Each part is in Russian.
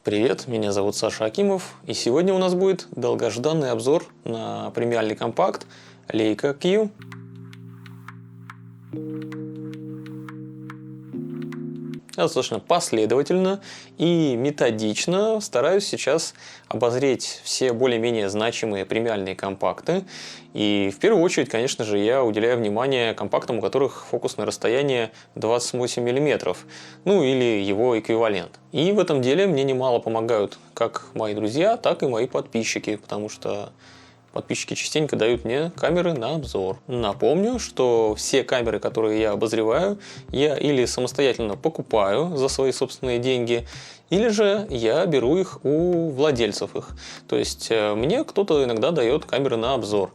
Привет, меня зовут Саша Акимов, и сегодня у нас будет долгожданный обзор на премиальный компакт Leica Q. Я достаточно последовательно и методично стараюсь сейчас обозреть все более-менее значимые премиальные компакты. И в первую очередь, конечно же, я уделяю внимание компактам, у которых фокусное расстояние 28 мм, ну или его эквивалент. И в этом деле мне немало помогают как мои друзья, так и мои подписчики, потому что подписчики частенько дают мне камеры на обзор. Напомню, что все камеры, которые я обозреваю, я или самостоятельно покупаю за свои собственные деньги, или же я беру их у владельцев их. То есть мне кто-то иногда дает камеры на обзор.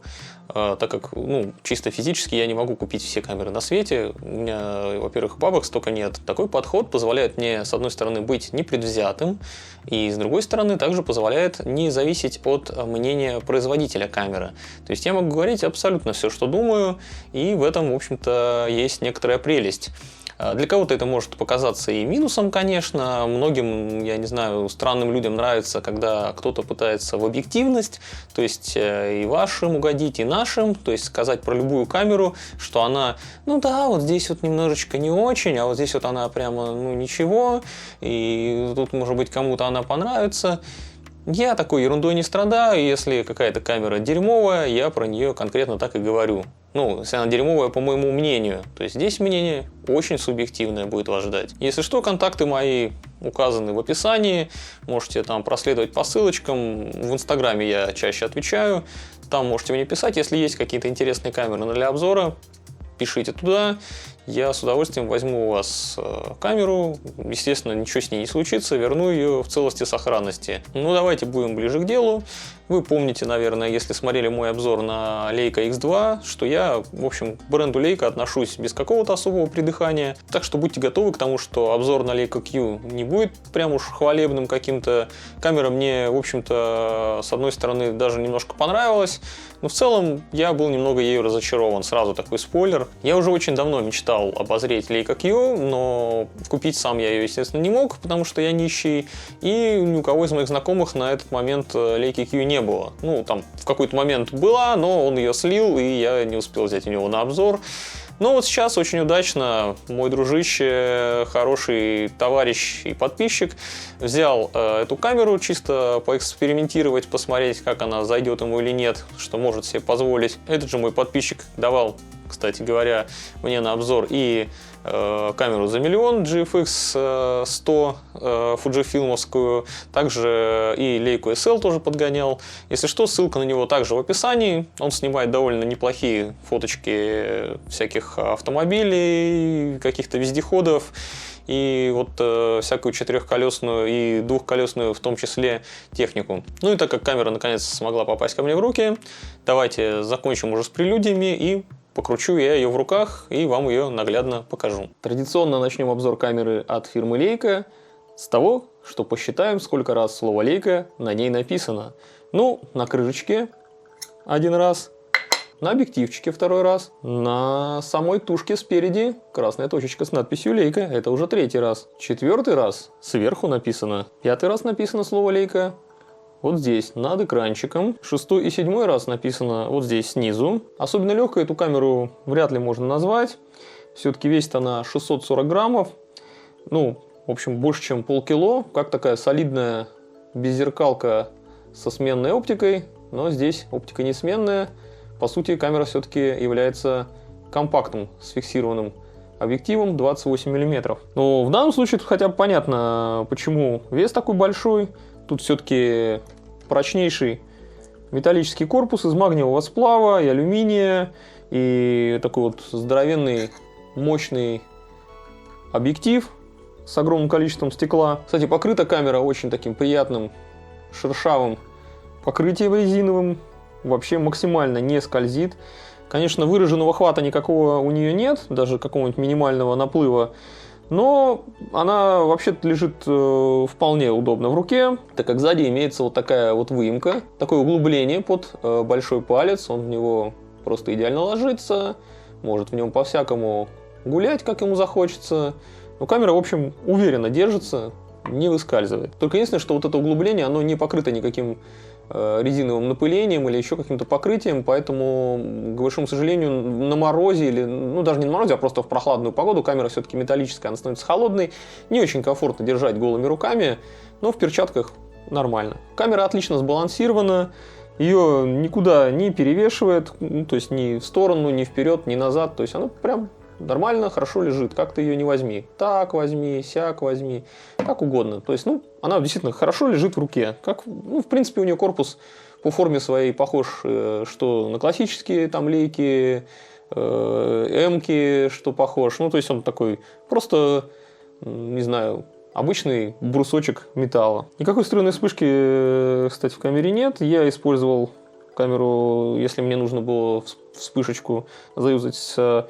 Так как чисто физически я не могу купить все камеры на свете, у меня, во-первых, бабок столько нет. Такой подход позволяет мне, с одной стороны, быть непредвзятым, и с другой стороны, также позволяет не зависеть от мнения производителя камеры. То есть я могу говорить абсолютно все, что думаю, и в этом, в общем-то, есть некоторая прелесть. Для кого-то это может показаться и минусом, конечно. Многим, я не знаю, странным людям нравится, когда кто-то пытается в объективность, то есть и вашим угодить, и нашим, то есть сказать про любую камеру, что она, ну да, вот здесь вот немножечко не очень, а вот здесь вот она прямо, ничего, и тут, может быть, кому-то она понравится. Я такой ерундой не страдаю, если какая-то камера дерьмовая, я про нее конкретно так и говорю. Если она дерьмовая, по моему мнению. То есть здесь мнение очень субъективное будет вас ждать. Если что, контакты мои указаны в описании. Можете там проследовать по ссылочкам. В Инстаграме я чаще отвечаю. Там можете мне писать. Если есть какие-то интересные камеры для обзора, пишите туда. Я с удовольствием возьму у вас камеру. Естественно, ничего с ней не случится. Верну ее в целости и сохранности. Давайте будем ближе к делу. Вы помните, наверное, если смотрели мой обзор на Leica X2, что я, в общем, к бренду Leica отношусь без какого-то особого придыхания. Так что будьте готовы к тому, что обзор на Leica Q не будет прям уж хвалебным каким-то. Камера мне, в общем-то, с одной стороны, даже немножко понравилась. Но в целом я был немного ею разочарован. Сразу такой спойлер. Я уже очень давно мечтал обозреть Leica Q, но купить сам я ее, естественно, не мог, потому что я нищий. И ни у кого из моих знакомых на этот момент Leica Q не было. Там в какой-то момент была, но он ее слил, и я не успел взять у него на обзор. Но вот сейчас очень удачно мой дружище, хороший товарищ и подписчик взял эту камеру чисто поэкспериментировать, посмотреть, как она зайдет ему или нет, что может себе позволить. Этот же мой подписчик давал, кстати говоря, мне на обзор и камеру за миллион GFX 100 фуджифилмовскую, также и Leica SL тоже подгонял. Если что, ссылка на него также в описании. Он снимает довольно неплохие фоточки всяких автомобилей, каких-то вездеходов и вот всякую четырехколесную и двухколесную в том числе технику. И так как камера наконец смогла попасть ко мне в руки, давайте закончим уже с прелюдиями и покручу я ее в руках и вам ее наглядно покажу. Традиционно начнем обзор камеры от фирмы Leica с того, что посчитаем, сколько раз слово Leica на ней написано. На крышечке один раз, на объективчике второй раз, на самой тушке спереди красная точечка с надписью Leica, это уже третий раз. Четвертый раз сверху написано, пятый раз написано слово Leica. Вот здесь, над экранчиком. Шестой и седьмой раз написано вот здесь снизу. Особенно легкой эту камеру вряд ли можно назвать. Все-таки весит она 640 граммов. В общем, больше, чем полкило. Как такая солидная беззеркалка со сменной оптикой. Но здесь оптика не сменная. По сути, камера все-таки является компактным с фиксированным объективом 28 мм. Но в данном случае хотя бы понятно, почему вес такой большой. Тут все-таки прочнейший металлический корпус из магниевого сплава и алюминия. И такой вот здоровенный, мощный объектив с огромным количеством стекла. Кстати, покрыта камера очень таким приятным, шершавым покрытием резиновым. Вообще максимально не скользит. Конечно, выраженного хвата никакого у нее нет, даже какого-нибудь минимального наплыва. Но она вообще-то лежит вполне удобно в руке, так как сзади имеется вот такая вот выемка, такое углубление под большой палец, он в него просто идеально ложится, может в нем по-всякому гулять, как ему захочется. Но камера, в общем, уверенно держится, не выскальзывает. Только единственное, что вот это углубление, оно не покрыто никаким резиновым напылением или еще каким-то покрытием, поэтому, к большому сожалению, на морозе или, ну, даже не на морозе, а просто в прохладную погоду камера все-таки металлическая, она становится холодной, не очень комфортно держать голыми руками, но в перчатках нормально. Камера отлично сбалансирована, ее никуда не перевешивает, ну, то есть ни в сторону, ни вперед, ни назад, то есть она прям нормально, хорошо лежит, как ты ее не возьми. Так возьми, сяк возьми, как угодно. То есть, ну, она действительно хорошо лежит в руке. Как, ну, в принципе, у нее корпус по форме своей похож, что на классические там лейки, М-ки, что похож. Ну, то есть, он такой просто, не знаю, обычный брусочек металла. Никакой встроенной вспышки, кстати, в камере нет. Я использовал камеру, если мне нужно было вспышечку заюзать с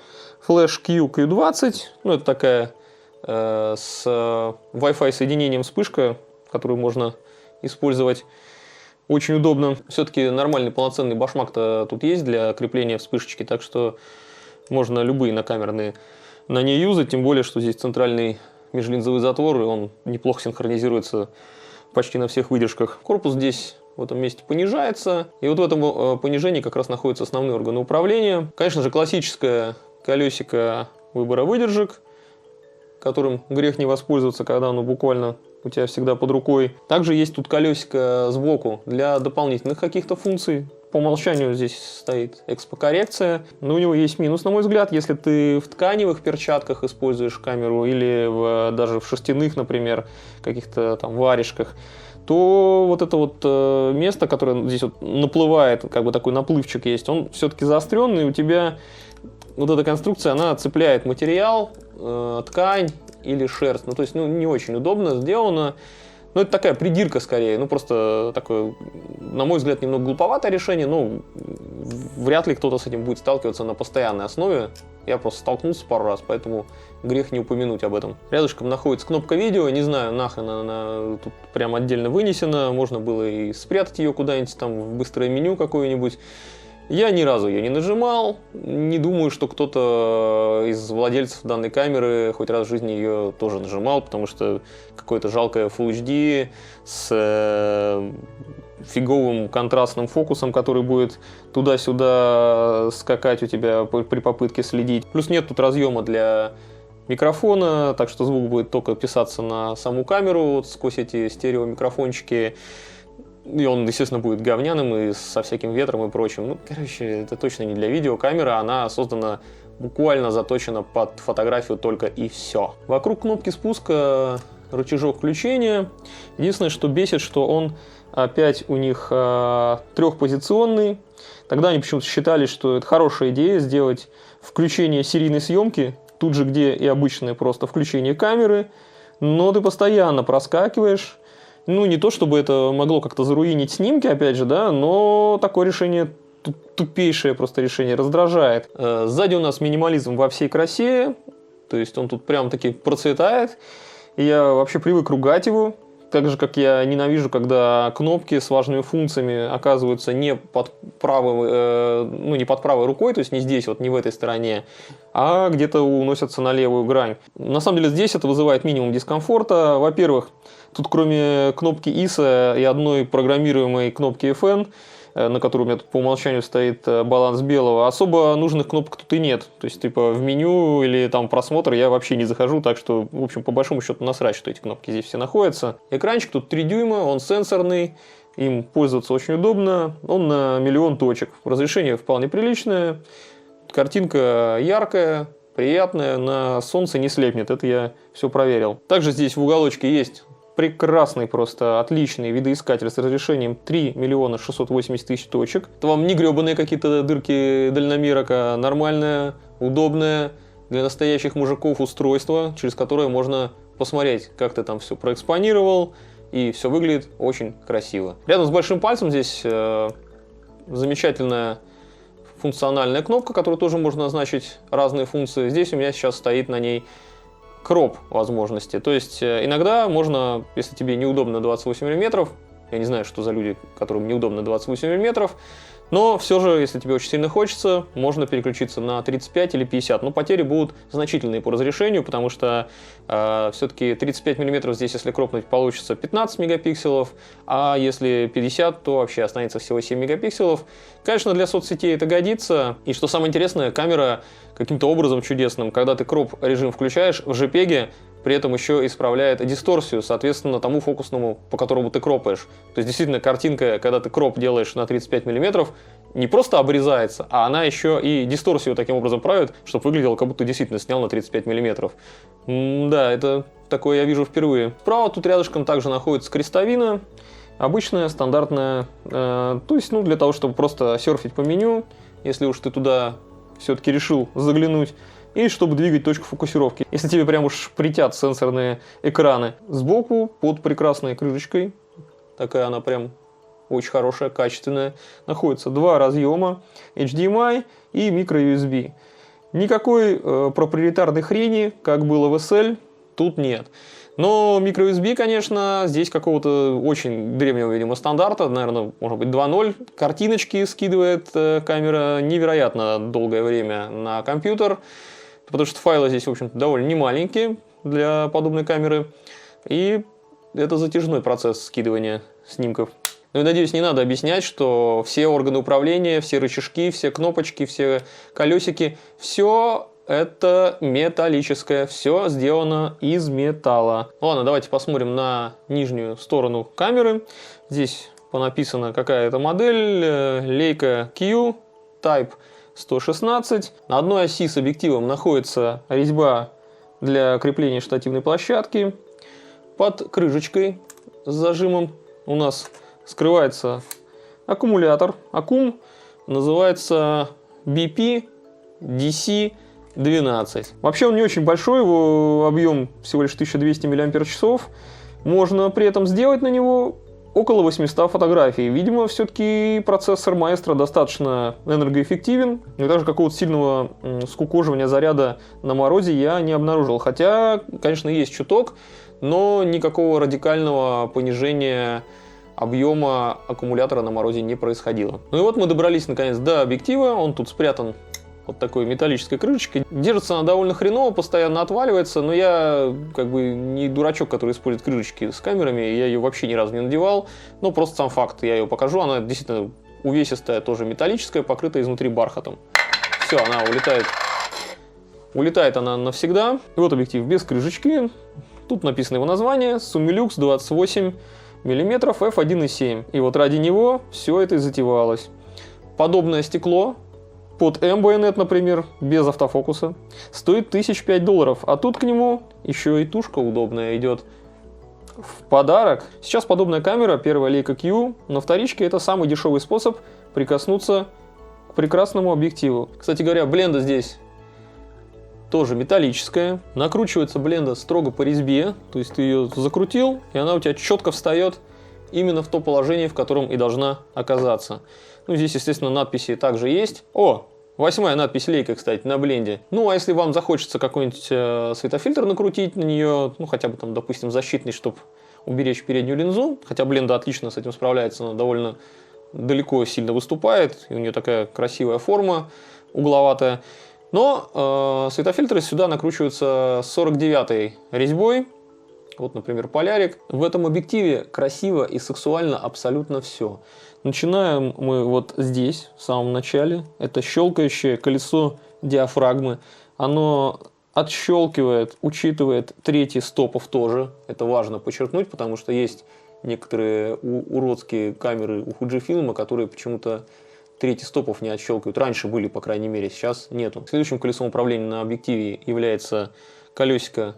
Flash Q20. Ну, это такая с Wi-Fi соединением вспышка, которую можно использовать. Очень удобно. Все-таки нормальный полноценный башмак-то тут есть для крепления вспышечки, так что можно любые накамерные на ней юзать, тем более, что здесь центральный межлинзовый затвор, и он неплохо синхронизируется почти на всех выдержках. Корпус здесь в этом месте понижается, и вот в этом понижении как раз находятся основные органы управления. Конечно же, классическое колесико выбора выдержек, которым грех не воспользоваться, когда оно буквально у тебя всегда под рукой. Также есть тут колесико сбоку для дополнительных каких-то функций. По умолчанию здесь стоит экспокоррекция, но у него есть минус, на мой взгляд. Если ты в тканевых перчатках используешь камеру или даже в шерстяных, например, каких-то там варежках, то вот это вот место, которое здесь вот наплывает, как бы такой наплывчик есть, он все-таки заостренный, у тебя вот эта конструкция, она цепляет материал, ткань или шерсть. Ну, то есть, ну, не очень удобно сделано. Ну, это такая придирка скорее. Ну, просто такое, на мой взгляд, немного глуповатое решение. Но вряд ли кто-то с этим будет сталкиваться на постоянной основе. Я просто столкнулся пару раз, поэтому грех не упомянуть об этом. Рядышком находится кнопка видео. Не знаю, нахрен она тут прям отдельно вынесена. Можно было и спрятать ее куда-нибудь там в быстрое меню какое-нибудь. Я ни разу ее не нажимал, не думаю, что кто-то из владельцев данной камеры хоть раз в жизни ее тоже нажимал, потому что какое-то жалкое Full HD с фиговым контрастным фокусом, который будет туда-сюда скакать у тебя при попытке следить. Плюс нет тут разъема для микрофона, так что звук будет только писаться на саму камеру вот сквозь эти стереомикрофончики. И он, естественно, будет говняным и со всяким ветром и прочим. Ну, короче, это точно не для видеокамеры. Она создана, буквально заточена под фотографию только и все. Вокруг кнопки спуска рычажок включения. Единственное, что бесит, что он опять у них трехпозиционный. Тогда они почему-то считали, что это хорошая идея сделать включение серийной съемки, тут же, где и обычное просто включение камеры. Но ты постоянно проскакиваешь. Ну, не то, чтобы это могло как-то заруинить снимки, опять же, да, но такое решение, тупейшее просто решение, раздражает. Сзади у нас минимализм во всей красе, то есть он тут прям-таки процветает. И я вообще привык ругать его, так же, как я ненавижу, когда кнопки с важными функциями оказываются не под не под правой рукой, то есть не здесь, вот не в этой стороне, а где-то уносятся на левую грань. На самом деле здесь это вызывает минимум дискомфорта. Во-первых, тут кроме кнопки ISO и одной программируемой кнопки FN, на которой у меня тут по умолчанию стоит баланс белого, особо нужных кнопок тут и нет. То есть, типа, в меню или там просмотр я вообще не захожу, так что, в общем, по большому счету насрать, что эти кнопки здесь все находятся. Экранчик тут 3 дюйма, он сенсорный, им пользоваться очень удобно, он на 1 000 000 точек. Разрешение вполне приличное, картинка яркая, приятная, на солнце не слепнет, это я все проверил. Также здесь в уголочке есть прекрасный, просто отличный видоискатель с разрешением 3 680 000 точек. Это вам не гребаные какие-то дырки дальномерок, а нормальное, удобное для настоящих мужиков устройство, через которое можно посмотреть, как ты там все проэкспонировал, и все выглядит очень красиво. Рядом с большим пальцем здесь замечательная функциональная кнопка, которую тоже можно назначить разные функции. Здесь у меня сейчас стоит на ней кроп возможности. То есть иногда можно, если тебе неудобно 28 мм, я не знаю, что за люди, которым неудобно 28 мм, Но все же, если тебе очень сильно хочется, можно переключиться на 35 или 50. Но потери будут значительные по разрешению, потому что все-таки 35 мм здесь, если кропнуть, получится 15 мегапикселов, а если 50, то вообще останется всего 7 мегапикселов. Конечно, для соцсетей это годится. И что самое интересное, камера каким-то образом чудесным, когда ты кроп режим включаешь в JPEG, при этом еще исправляет дисторсию, соответственно, тому фокусному, по которому ты кропаешь. То есть, действительно, картинка, когда ты кроп делаешь на 35 мм, не просто обрезается, а она еще и дисторсию таким образом правит, чтобы выглядело, как будто ты действительно снял на 35 мм. Да, это такое я вижу впервые. Справа тут рядышком также находится крестовина. Обычная, стандартная. То есть, для того, чтобы просто серфить по меню, если уж ты туда все-таки решил заглянуть, и чтобы двигать точку фокусировки. Если тебе прям уж притят сенсорные экраны. Сбоку, под прекрасной крышечкой, такая она прям очень хорошая, качественная, находится два разъема, HDMI и microUSB. Никакой проприетарной хрени, как было в SL, тут нет. Но microUSB, конечно, здесь какого-то очень древнего, видимо, стандарта, наверное, может быть 2.0. Картиночки скидывает камера невероятно долгое время на компьютер, потому что файлы здесь, в общем-то, довольно немаленькие для подобной камеры. И это затяжной процесс скидывания снимков. Ну и, надеюсь, не надо объяснять, что все органы управления, все рычажки, все кнопочки, все колесики, все это металлическое, все сделано из металла. Ладно, давайте посмотрим на нижнюю сторону камеры. Здесь понаписано, какая это модель. Leica Q Type 116. На одной оси с объективом находится резьба для крепления штативной площадки. Под крышечкой с зажимом у нас скрывается аккумулятор. Аккум называется BP DC12. Вообще он не очень большой, его объем всего лишь 1200 мАч. Можно при этом сделать на него около 800 фотографий. Видимо, все-таки процессор Maestro достаточно энергоэффективен. И даже какого-то сильного скукоживания заряда на морозе я не обнаружил. Хотя, конечно, есть чуток, но никакого радикального понижения объема аккумулятора на морозе не происходило. Ну и вот мы добрались наконец до объектива. Он тут спрятан под такой металлической крышечкой. Держится она довольно хреново, постоянно отваливается, но я как бы не дурачок, который использует крышечки с камерами, я ее вообще ни разу не надевал, но просто сам факт, я ее покажу, она действительно увесистая, тоже металлическая, покрытая изнутри бархатом. Все, она улетает. Улетает она навсегда. И вот объектив без крышечки. Тут написано его название, Summilux 28 мм f1.7. И вот ради него все это и затевалось. Подобное стекло под M-байонет, например, без автофокуса, стоит $1005, а тут к нему еще и тушка удобная идет в подарок. Сейчас подобная камера, первая Leica Q, на вторичке это самый дешевый способ прикоснуться к прекрасному объективу. Кстати говоря, бленда здесь тоже металлическая. Накручивается бленда строго по резьбе, то есть ты ее закрутил, и она у тебя четко встает именно в то положение, в котором и должна оказаться. Ну, здесь, естественно, надписи также есть. О, 8-я надпись Leica, кстати, на бленде. Ну, а если вам захочется какой-нибудь светофильтр накрутить на нее, ну, хотя бы там, допустим, защитный, чтобы уберечь переднюю линзу, хотя бленда отлично с этим справляется, она довольно далеко сильно выступает, и у нее такая красивая форма, угловатая. Но светофильтры сюда накручиваются с 49-й резьбой. Вот, например, полярик. В этом объективе красиво и сексуально абсолютно все. Начинаем мы вот здесь, в самом начале. Это щелкающее колесо диафрагмы. Оно отщелкивает, учитывает трети стопов тоже. Это важно подчеркнуть, потому что есть некоторые уродские камеры у Fujifilm, которые почему-то трети стопов не отщелкивают. Раньше были, по крайней мере, сейчас нету. Следующим колесом управления на объективе является колесико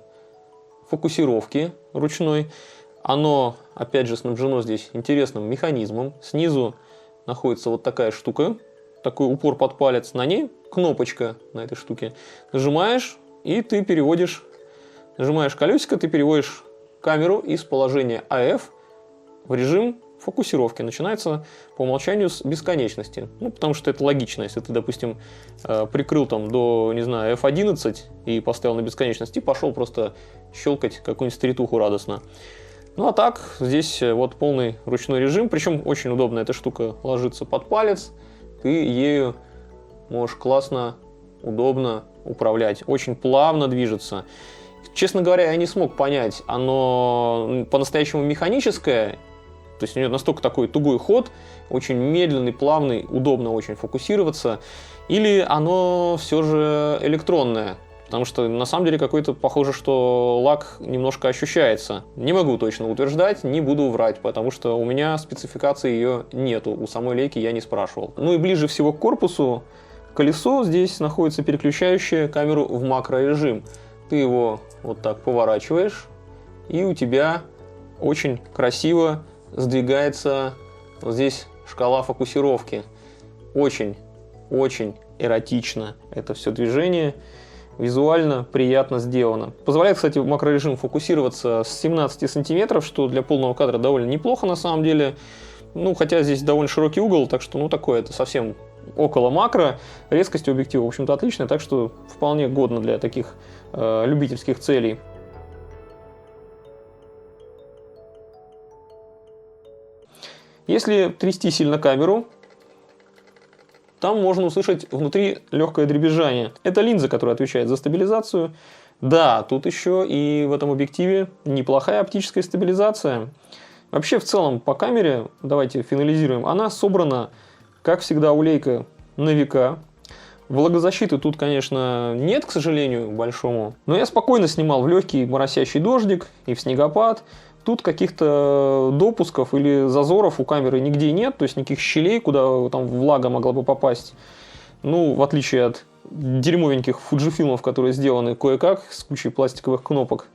фокусировки ручной. Оно, опять же, снабжено здесь интересным механизмом. Снизу находится вот такая штука, такой упор под палец. На ней кнопочка на этой штуке. Нажимаешь, и ты переводишь, нажимаешь колесико, ты переводишь камеру из положения AF в режим фокусировки. Начинается по умолчанию с бесконечности. Ну, потому что это логично. Если ты, допустим, прикрыл там до, не знаю, F11 и поставил на бесконечность, и пошел просто щелкать какую-нибудь стритуху радостно. Ну, а так, здесь вот полный ручной режим. Причем очень удобно эта штука ложится под палец. ты ею можешь классно, удобно управлять. Очень плавно движется. Честно говоря, я не смог понять, оно по-настоящему механическое, то есть у нее настолько такой тугой ход, очень медленный, плавный, удобно очень фокусироваться, или оно все же электронное. Потому что на самом деле какой-то похоже, что лак немножко ощущается. Не могу точно утверждать, не буду врать, потому что у меня спецификации ее нету. У самой лейки я не спрашивал. Ну и ближе всего к корпусу колесо. Здесь находится переключающее камеру в макрорежим. Ты его вот так поворачиваешь, и у тебя очень красиво сдвигается вот здесь шкала фокусировки. Очень эротично это все движение. Визуально приятно сделано. Позволяет, кстати, макрорежим фокусироваться с 17 сантиметров, что для полного кадра довольно неплохо на самом деле. Ну, хотя здесь довольно широкий угол, так что, ну, такое, это совсем около макро. Резкость у объектива, в общем-то, отличная, так что вполне годно для таких любительских целей. Если трясти сильно камеру, там можно услышать внутри легкое дребезжание. Это линза, которая отвечает за стабилизацию. Да, тут еще и в этом объективе неплохая оптическая стабилизация. Вообще, в целом, по камере, давайте финализируем, она собрана, как всегда, у Leica на века. Влагозащиты тут, конечно, нет, к сожалению, большому. Но я спокойно снимал в легкий моросящий дождик и в снегопад. Тут каких-то допусков или зазоров у камеры нигде нет, то есть никаких щелей, куда там влага могла бы попасть. Ну, в отличие от дерьмовеньких фуджифилмов, которые сделаны кое-как с кучей пластиковых кнопок.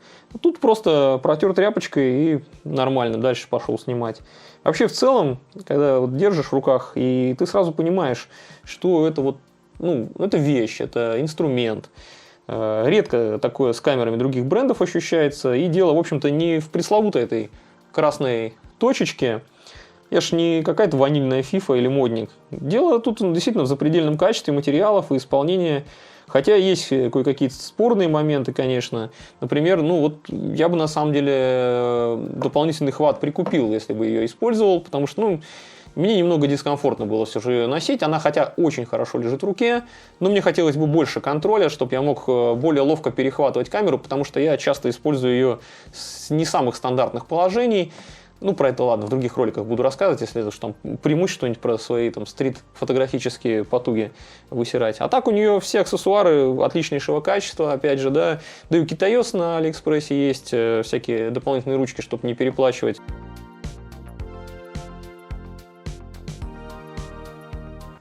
Тут просто протер тряпочкой и нормально, дальше пошел снимать. Вообще, в целом, когда вот держишь в руках, и ты сразу понимаешь, что это вот, ну, это вещь, это инструмент. Редко такое с камерами других брендов ощущается. И дело, в общем-то, не в пресловутой этой красной точечке. Я ж не какая-то ванильная фифа или модник. Дело тут действительно в запредельном качестве материалов и исполнения. Хотя есть кое-какие спорные моменты, конечно. Например, ну вот я бы на самом деле дополнительный хват прикупил, если бы ее использовал. Потому что, ну, мне немного дискомфортно было все же ее носить. Она хотя очень хорошо лежит в руке, но мне хотелось бы больше контроля, чтобы я мог более ловко перехватывать камеру, потому что я часто использую ее с не самых стандартных положений. Ну, про это, ладно, в других роликах буду рассказывать, если это что там примусь что-нибудь про свои там стрит-фотографические потуги высирать. А так у нее все аксессуары отличнейшего качества, опять же, да. Да и у Китаёс на Алиэкспрессе есть всякие дополнительные ручки, чтобы не переплачивать.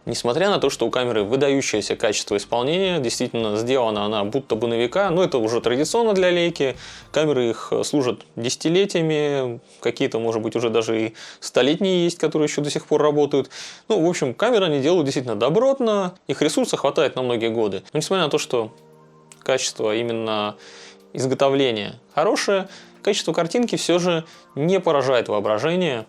Несмотря на то, что у камеры выдающееся качество исполнения, действительно сделана она будто бы на века, но это уже традиционно для Leica. Камеры их служат десятилетиями, какие-то, может быть, уже даже и столетние есть, которые еще до сих пор работают. Ну, в общем, камеры они делают действительно добротно, их ресурса хватает на многие годы. Но несмотря на то, что качество именно изготовления хорошее, качество картинки все же не поражает воображение.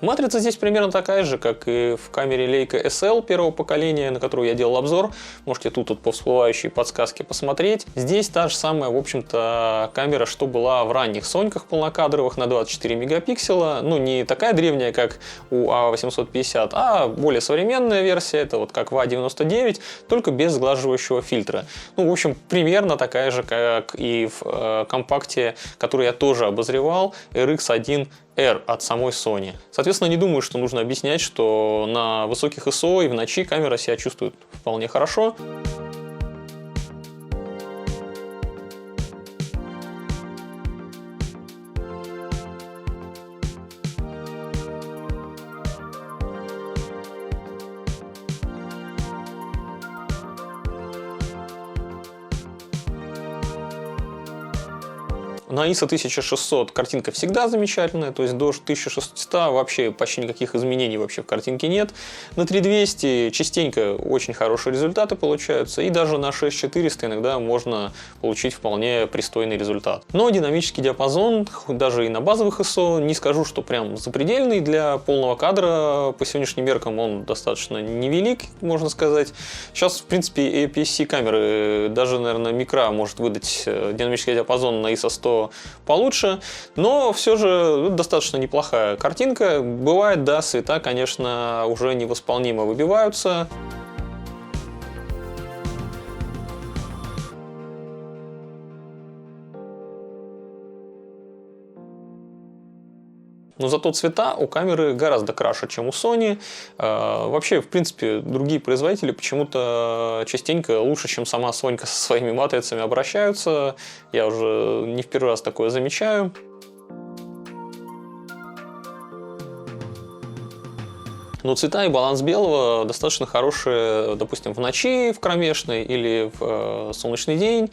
Матрица здесь примерно такая же, как и в камере Leica SL первого поколения, на которую я делал обзор. Можете тут по всплывающей подсказке посмотреть. Здесь та же самая, в общем-то, камера, что была в ранних Соньках полнокадровых на 24 мегапикселя. Ну, не такая древняя, как у А850, а более современная версия. Это вот как в А99, только без сглаживающего фильтра. Ну, в общем, примерно такая же, как и в компакте, который я тоже обозревал, RX1 R от самой Sony. Соответственно, не думаю, что нужно объяснять, что на высоких ISO и в ночи камера себя чувствует вполне хорошо. На ISO 1600 картинка всегда замечательная, то есть до 1600 вообще почти никаких изменений вообще в картинке нет. На 3200 частенько очень хорошие результаты получаются, и даже на 6400 иногда можно получить вполне пристойный результат. Но динамический диапазон, даже и на базовых ISO, не скажу, что прям запредельный. Для полного кадра по сегодняшним меркам он достаточно невелик, можно сказать. Сейчас, в принципе, APS-C камеры, даже, наверное, микро может выдать динамический диапазон на ISO 100 получше, но все же достаточно неплохая картинка. Бывает, да, цвета, конечно, уже невосполнимо выбиваются. Но зато цвета у камеры гораздо краше, чем у Sony. Вообще, в принципе, другие производители почему-то частенько лучше, чем сама Sony со своими матрицами обращаются. Я уже не в первый раз такое замечаю. Но цвета и баланс белого достаточно хорошие, допустим, в ночи, в кромешной или в солнечный день.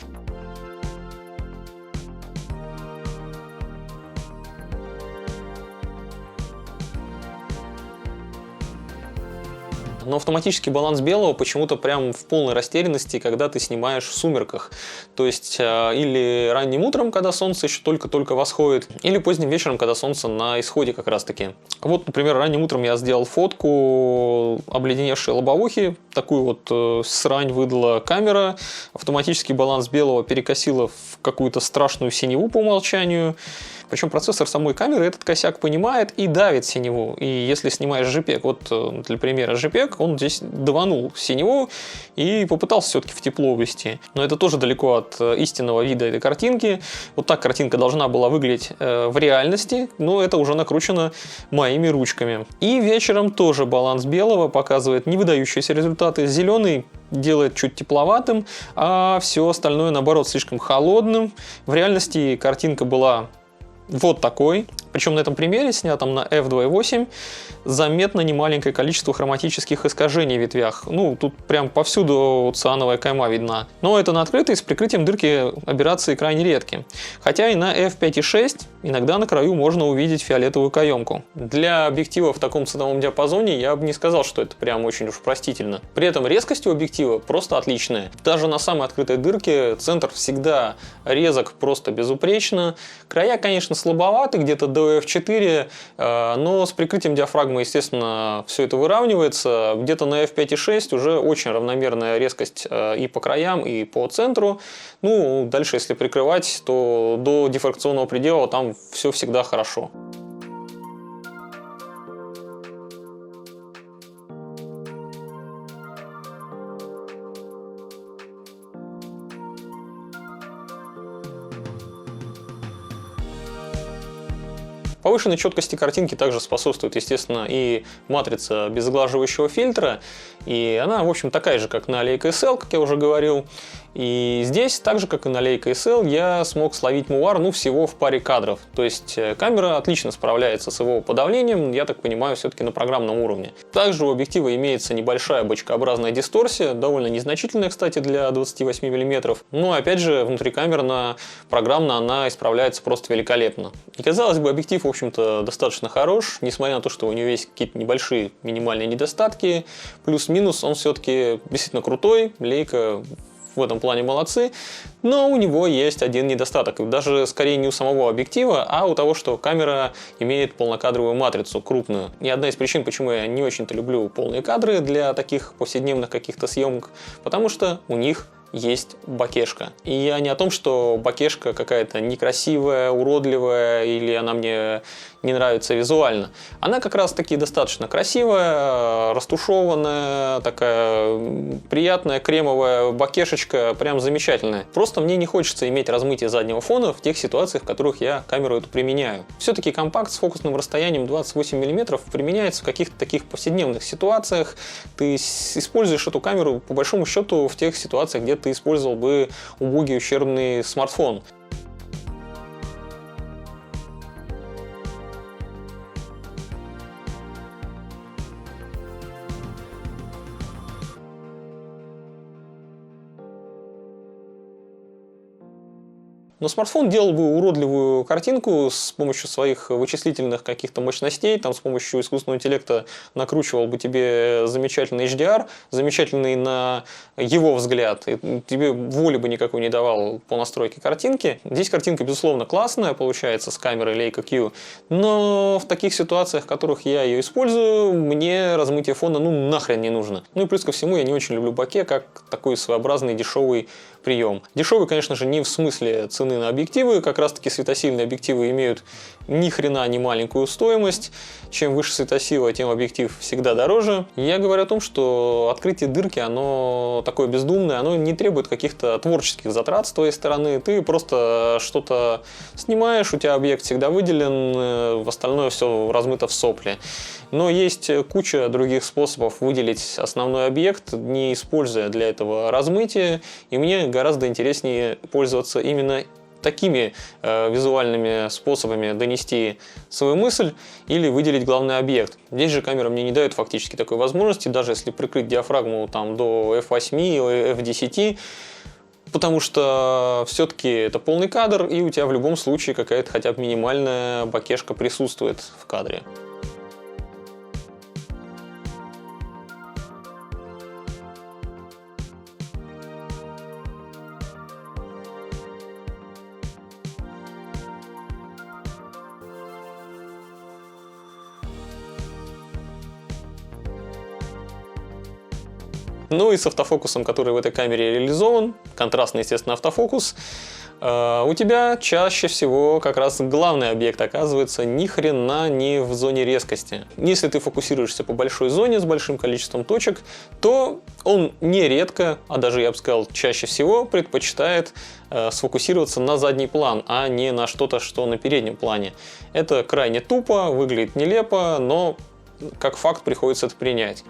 Но автоматический баланс белого почему-то прям в полной растерянности, когда ты снимаешь в сумерках. То есть или ранним утром, когда солнце еще только-только восходит, или поздним вечером, когда солнце на исходе как раз-таки. Вот, например, ранним утром я сделал фотку обледеневшей лобовухи. Такую вот срань выдала камера. Автоматический баланс белого перекосило в какую-то страшную синеву по умолчанию. Причем процессор самой камеры этот косяк понимает и давит синеву. И если снимаешь JPEG, вот для примера JPEG, он здесь даванул синеву и попытался все-таки в тепло увести. Но это тоже далеко от истинного вида этой картинки. Вот так картинка должна была выглядеть в реальности, но это уже накручено моими ручками. И вечером тоже баланс белого показывает невыдающиеся результаты. Зеленый делает чуть тепловатым, а все остальное, наоборот, слишком холодным. В реальности картинка была вот такой. Причем на этом примере, снятом на f2.8, заметно немаленькое количество хроматических искажений в ветвях. Ну, тут прям повсюду циановая кайма видна. Но это на открытой с прикрытием дырки аберрации крайне редки. Хотя и на f5.6 иногда на краю можно увидеть фиолетовую каемку. Для объектива в таком цветовом диапазоне я бы не сказал, что это прям очень уж простительно. При этом резкость у объектива просто отличная. Даже на самой открытой дырке центр всегда резок просто безупречно. Края, конечно, слабоваты, где-то до f4, но с прикрытием диафрагмы, естественно, все это выравнивается. Где-то на f5.6 уже очень равномерная резкость и по краям, и по центру. Ну, дальше, если прикрывать, то до дифракционного предела там все всегда хорошо. Повышенной четкости картинки также способствует, естественно, и матрица безглаживающего фильтра. И она, в общем, такая же, как на Leica SL, как я уже говорил. И здесь, так же, как и на Leica SL, я смог словить муар, ну, всего в паре кадров. То есть камера отлично справляется с его подавлением, я так понимаю, все-таки на программном уровне. Также у объектива имеется небольшая бочкообразная дисторсия, довольно незначительная, кстати, для 28 мм. Но, опять же, внутрикамерно, программно она исправляется просто великолепно. И, казалось бы, объектив, в общем-то, достаточно хорош, несмотря на то, что у него есть какие-то небольшие минимальные недостатки. Плюс-минус он все-таки действительно крутой, Leica в этом плане молодцы, но у него есть один недостаток, даже скорее не у самого объектива, а у того, что камера имеет полнокадровую матрицу, крупную. И одна из причин, почему я не очень-то люблю полные кадры для таких повседневных каких-то съемок, потому что у них есть бокешка. И я не о том, что бокешка какая-то некрасивая, уродливая, или она мне не нравится визуально. Она как раз таки достаточно красивая, растушеванная, такая приятная кремовая бокешечка, прям замечательная. Просто мне не хочется иметь размытие заднего фона в тех ситуациях, в которых я камеру эту применяю. Все-таки компакт с фокусным расстоянием 28 мм применяется в каких-то таких повседневных ситуациях. Ты используешь эту камеру по большому счету в тех ситуациях, где ты использовал бы убогий ущербный смартфон. Но смартфон делал бы уродливую картинку с помощью своих вычислительных каких-то мощностей, там с помощью искусственного интеллекта накручивал бы тебе замечательный HDR, замечательный на его взгляд, и тебе воли бы никакой не давал по настройке картинки. Здесь картинка, безусловно, классная получается с камерой Leica Q, но в таких ситуациях, в которых я ее использую, мне размытие фона ну нахрен не нужно. Ну и плюс ко всему я не очень люблю боке как такой своеобразный дешевый прием. Дешевый, конечно же, не в смысле цены на объективы, как раз таки светосильные объективы имеют ни хрена не маленькую стоимость. Чем выше светосила, тем объектив всегда дороже. Я говорю о том, что открытие дырки, оно такое бездумное, оно не требует каких-то творческих затрат с твоей стороны. Ты просто что-то снимаешь, у тебя объект всегда выделен, в остальное все размыто в сопле. Но есть куча других способов выделить основной объект, не используя для этого размытие, и мне гораздо интереснее пользоваться именно такими визуальными способами донести свою мысль или выделить главный объект. Здесь же камера мне не дает фактически такой возможности, даже если прикрыть диафрагму там, до f8 или f10, потому что все-таки это полный кадр, и у тебя в любом случае какая-то хотя бы минимальная бокешка присутствует в кадре. Ну и с автофокусом, который в этой камере реализован, контрастный, естественно, автофокус, у тебя чаще всего как раз главный объект оказывается ни хрена не в зоне резкости. Если ты фокусируешься по большой зоне с большим количеством точек, то он нередко, а даже я бы сказал чаще всего, предпочитает сфокусироваться на задний план, а не на что-то, что на переднем плане. Это крайне тупо, выглядит нелепо, но как факт приходится это принять.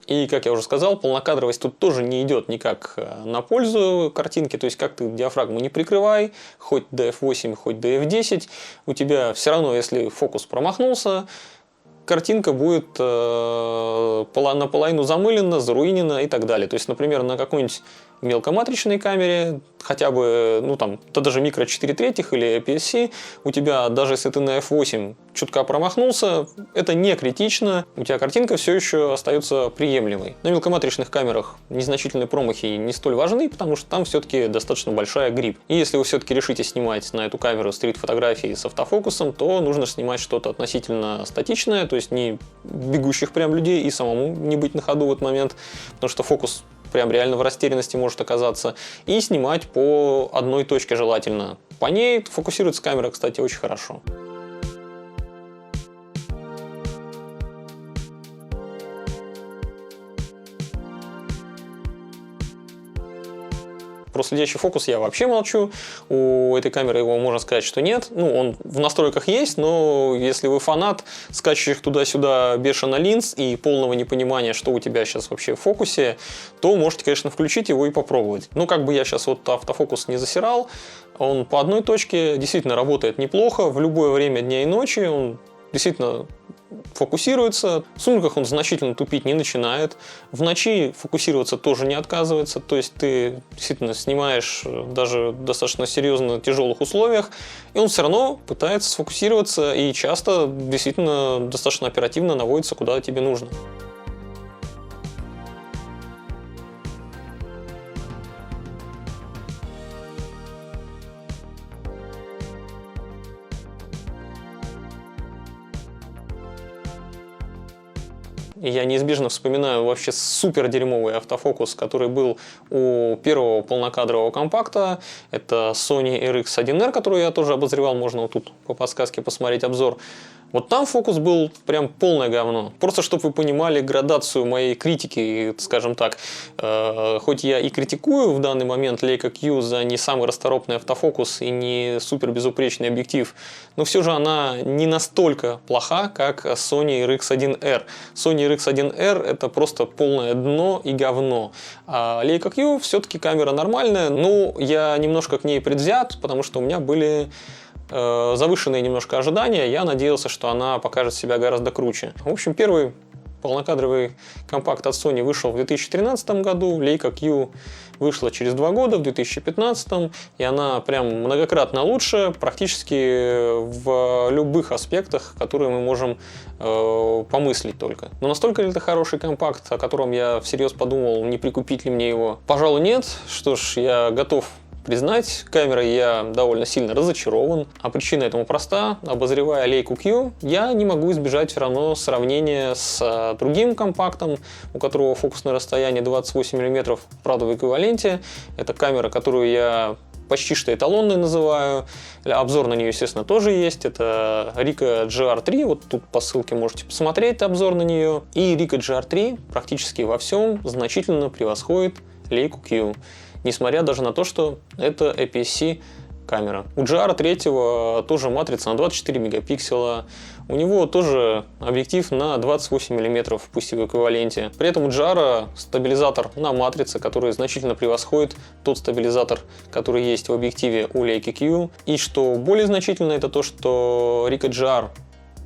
И, как я уже сказал, полнокадровость тут тоже не идет никак на пользу картинке. То есть, как ты диафрагму не прикрывай, хоть до f8, хоть до f10, у тебя все равно, если фокус промахнулся, картинка будет наполовину замылена, заруинена и так далее. То есть, например, на какой-нибудь мелкоматричной камере, хотя бы, ну там, да даже микро 4 третьих или APS-C, у тебя, даже если ты на f8 чутка промахнулся, это не критично, у тебя картинка все еще остается приемлемой. На мелкоматричных камерах незначительные промахи не столь важны, потому что там все-таки достаточно большая гриб. И если вы все-таки решите снимать на эту камеру стрит-фотографии с автофокусом, то нужно снимать что-то относительно статичное, то есть не бегущих прям людей и самому не быть на ходу в этот момент, потому что фокус прям реально в растерянности может оказаться, и снимать по одной точке желательно. По ней фокусируется камера, кстати, очень хорошо. Про следящий фокус я вообще молчу. У этой камеры его можно сказать, что нет. Ну, он в настройках есть, но если вы фанат скачущих туда-сюда бешено линз и полного непонимания, что у тебя сейчас вообще в фокусе, то можете, конечно, включить его и попробовать. Но как бы я сейчас вот автофокус не засирал, он по одной точке действительно работает неплохо. В любое время дня и ночи он действительно фокусируется. В сумерках он значительно тупить не начинает. В ночи фокусироваться тоже не отказывается. То есть ты действительно снимаешь даже в достаточно серьезно тяжелых условиях, и он все равно пытается сфокусироваться и часто действительно достаточно оперативно наводится куда тебе нужно. И я неизбежно вспоминаю вообще супер дерьмовый автофокус, который был у первого полнокадрового компакта. Это Sony RX1R, который я тоже обозревал, можно вот тут по подсказке посмотреть обзор. Вот там фокус был прям полное говно. Просто чтобы вы понимали градацию моей критики, скажем так. Хоть я и критикую в данный момент Leica Q за не самый расторопный автофокус и не супер безупречный объектив, но все же она не настолько плоха, как Sony RX1R. Sony RX1R это просто полное дно и говно. А Leica Q все-таки камера нормальная, но я немножко к ней предвзят, потому что у меня были завышенные немножко ожидания, я надеялся, что она покажет себя гораздо круче. В общем, первый полнокадровый компакт от Sony вышел в 2013 году, Leica Q вышла через 2 года, в 2015, и она прям многократно лучше, практически в любых аспектах, которые мы можем помыслить только. Но настолько ли это хороший компакт, о котором я всерьез подумал, не прикупить ли мне его? Пожалуй, нет. Что ж, я готов признать, камерой я довольно сильно разочарован, а причина этому проста. Обозревая Leica Q, я не могу избежать все равно сравнения с другим компактом, у которого фокусное расстояние 28 мм, правда в эквиваленте. Это камера, которую я почти что эталонной называю. Обзор на нее, естественно, тоже есть. Это Ricoh GR3. Вот тут по ссылке можете посмотреть обзор на нее. И Ricoh GR3 практически во всем значительно превосходит Leica Q. Несмотря даже на то, что это APS-C камера. У GR3 тоже матрица на 24 мегапикселя. У него тоже объектив на 28 мм, пусть и в эквиваленте. При этом у GR стабилизатор на матрице, который значительно превосходит тот стабилизатор, который есть в объективе у Leica Q. И что более значительно, это то, что Ricoh GR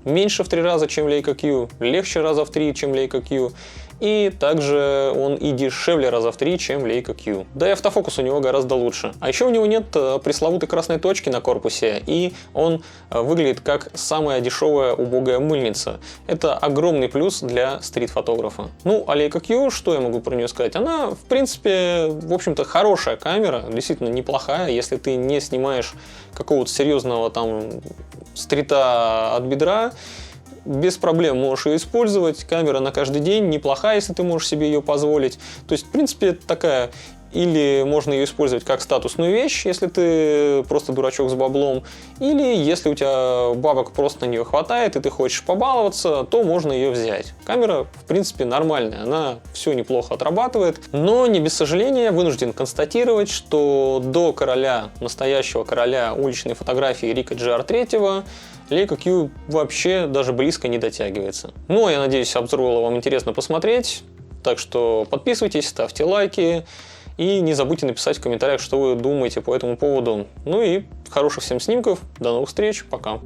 меньше в 3 раза, чем Leica Q, легче раза в 3, чем Leica Q. И также он и дешевле раза в 3, чем Leica Q. Да и автофокус у него гораздо лучше. А еще у него нет пресловутой красной точки на корпусе, и он выглядит как самая дешевая убогая мыльница. Это огромный плюс для стрит-фотографа. Ну, а Leica Q, что я могу про нее сказать? Она, в принципе, в общем-то, хорошая камера, действительно неплохая, если ты не снимаешь какого-то серьезного там стрита от бедра. Без проблем можешь ее использовать. Камера на каждый день неплохая, если ты можешь себе ее позволить. То есть, в принципе, такая... Или можно ее использовать как статусную вещь, если ты просто дурачок с баблом. Или если у тебя бабок просто на нее хватает, и ты хочешь побаловаться, то можно ее взять. Камера, в принципе, нормальная. Она все неплохо отрабатывает. Но не без сожаления вынужден констатировать, что до короля, настоящего короля уличной фотографии Ricoh GR3, Leica Q вообще даже близко не дотягивается. Ну, я надеюсь, обзор было вам интересно посмотреть. Так что подписывайтесь, ставьте лайки. И не забудьте написать в комментариях, что вы думаете по этому поводу. Ну и хороших всем снимков. До новых встреч. Пока.